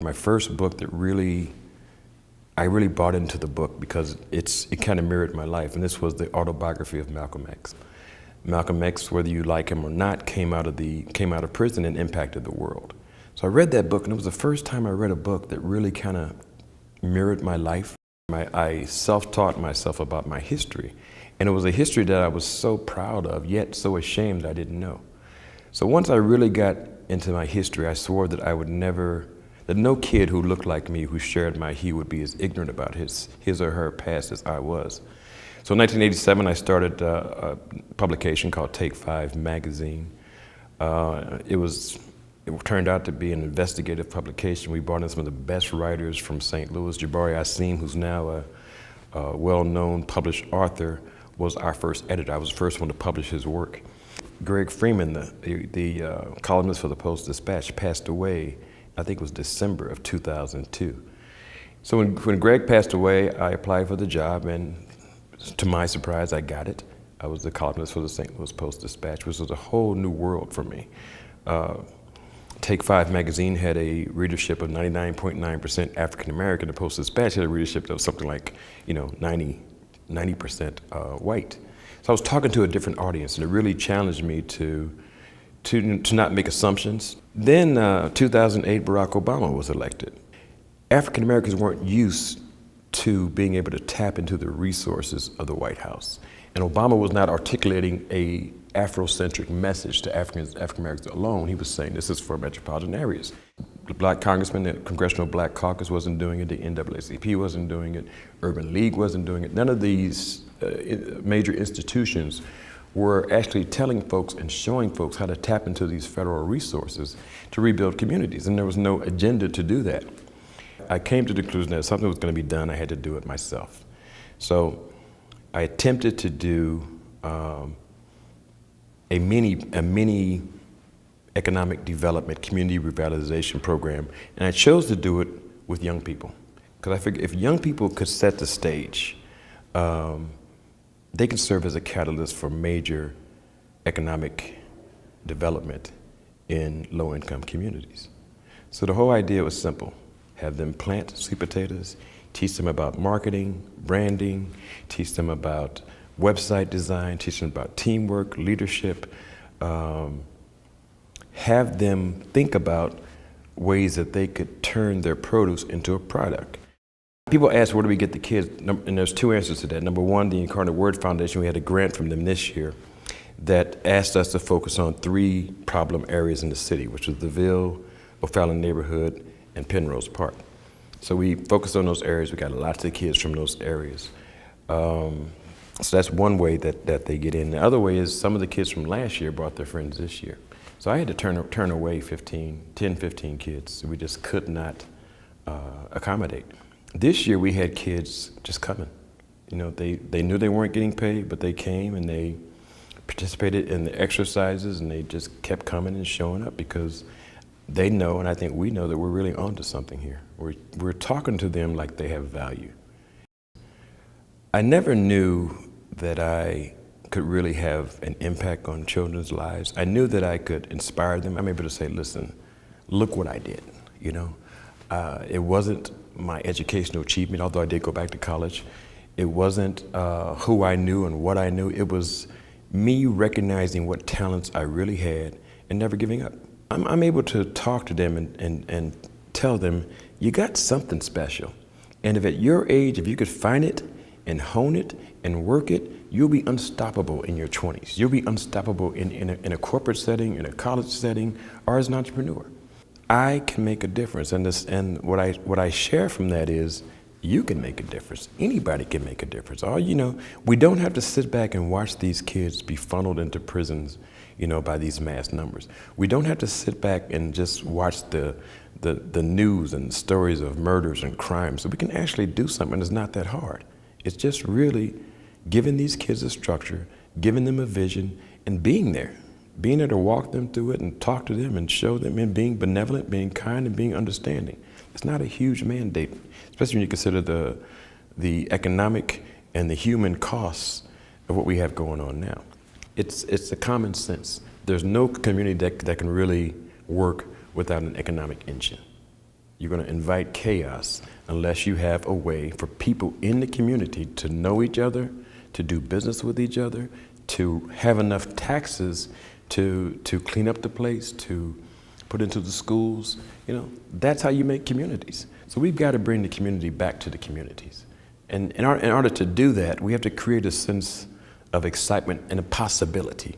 My first book that I really bought into the book because it kind of mirrored my life, and this was the autobiography of Malcolm X. Malcolm X, whether you like him or not, came out of prison and impacted the world. So I read that book, and it was the first time I read a book that really kind of mirrored my life. I self-taught myself about my history, and it was a history that I was so proud of, yet so ashamed I didn't know. So once I really got into my history, I swore that that no kid who looked like me, who shared my hue, would be as ignorant about his or her past as I was. So in 1987, I started a publication called Take 5 magazine. It turned out to be an investigative publication. We brought in some of the best writers from St. Louis. Jabari Asim, who's now a well-known published author, was our first editor. I was the first one to publish his work. Greg Freeman, the columnist for the Post-Dispatch, passed away, I think it was December of 2002. So when Greg passed away, I applied for the job, and to my surprise, I got it. I was the columnist for the St. Louis Post-Dispatch, which was a whole new world for me. Take 5 magazine had a readership of 99.9% African American. The Post-Dispatch had a readership that was something like, 90% white. So I was talking to a different audience, and it really challenged me to not make assumptions. Then 2008, Barack Obama was elected. African Americans weren't used to being able to tap into the resources of the White House. And Obama was not articulating a Afrocentric message to African Americans alone. He was saying this is for metropolitan areas. The Black Congressman, the Congressional Black Caucus wasn't doing it, the NAACP wasn't doing it, Urban League wasn't doing it. None of these major institutions were actually telling folks and showing folks how to tap into these federal resources to rebuild communities, and there was no agenda to do that. I came to the conclusion that if something was going to be done, I had to do it myself. So I attempted to do a mini economic development, community revitalization program, and I chose to do it with young people. Because I figured if young people could set the stage, they can serve as a catalyst for major economic development in low-income communities. So the whole idea was simple. Have them plant sweet potatoes, teach them about marketing, branding, teach them about website design, teach them about teamwork, leadership, have them think about ways that they could turn their produce into a product. People ask, where do we get the kids? And there's two answers to that. Number one, the Incarnate Word Foundation, we had a grant from them this year that asked us to focus on 3 problem areas in the city, which was the Ville, O'Fallon neighborhood, and Penrose Park. So we focused on those areas. We got lots of kids from those areas. So that's one way that they get in. The other way is some of the kids from last year brought their friends this year. So I had to turn away 10, 15 kids. We just could not accommodate. This year we had kids just coming. They knew they weren't getting paid, but they came and they participated in the exercises, and they just kept coming and showing up because they know, and I think we know, that we're really onto something here. We're talking to them like they have value. I never knew that I could really have an impact on children's lives. I knew that I could inspire them. I'm able to say, listen, look what I did, It wasn't my educational achievement, although I did go back to college. It wasn't who I knew and what I knew. It was me recognizing what talents I really had and never giving up. I'm able to talk to them and tell them, you got something special. And if at your age, if you could find it and hone it and work it, you'll be unstoppable in your 20s. You'll be unstoppable in a corporate setting, in a college setting, or as an entrepreneur. I can make a difference, and what I share from that is, you can make a difference. Anybody can make a difference. We don't have to sit back and watch these kids be funneled into prisons, by these mass numbers. We don't have to sit back and just watch the news and stories of murders and crimes. So we can actually do something. It's not that hard. It's just really giving these kids a structure, giving them a vision, and being there to walk them through it and talk to them and show them, and being benevolent, being kind, and being understanding. It's not a huge mandate, especially when you consider the economic and the human costs of what we have going on now. It's a common sense. There's no community that can really work without an economic engine. You're going to invite chaos unless you have a way for people in the community to know each other, to do business with each other, to have enough taxes to clean up the place, to put into the schools. That's how you make communities. So we've got to bring the community back to the communities. And in order to do that, we have to create a sense of excitement and a possibility.